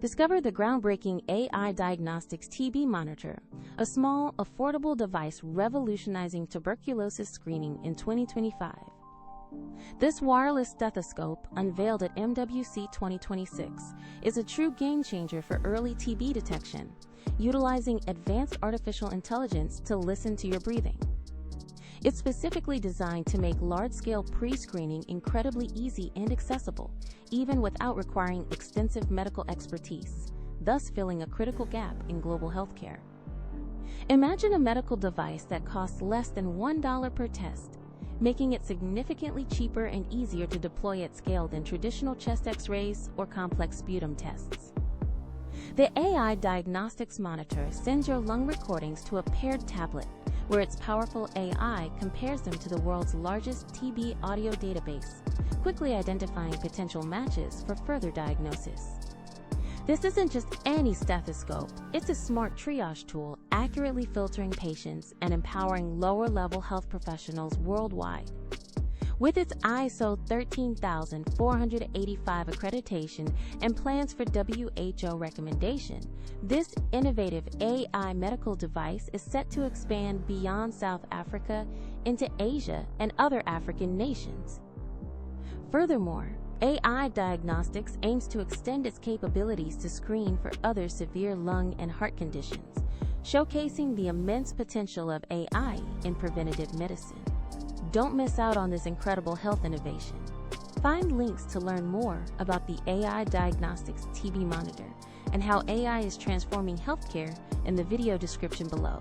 Discover the groundbreaking AI Diagnostics TB Monitor, a small, affordable device revolutionizing tuberculosis screening in 2025. This wireless stethoscope, unveiled at MWC 2026, is a true game-changer for early TB detection, utilizing advanced artificial intelligence to listen to your breathing. It's specifically designed to make large-scale pre-screening incredibly easy and accessible, even without requiring extensive medical expertise, thus filling a critical gap in global healthcare. Imagine a medical device that costs less than $1 per test, making it significantly cheaper and easier to deploy at scale than traditional chest X-rays or complex sputum tests. The AI Diagnostics Monitor sends your lung recordings to a paired tablet, where its powerful AI compares them to the world's largest TB audio database, quickly identifying potential matches for further diagnosis. This isn't just any stethoscope, it's a smart triage tool accurately filtering patients and empowering lower-level health professionals worldwide. With its ISO 13485 accreditation and plans for WHO recommendation, this innovative AI medical device is set to expand beyond South Africa into Asia and other African nations. Furthermore, AI Diagnostics aims to extend its capabilities to screen for other severe lung and heart conditions, showcasing the immense potential of AI in preventative medicine. Don't miss out on this incredible health innovation. Find links to learn more about the AI Diagnostics TB Monitor and how AI is transforming healthcare in the video description below.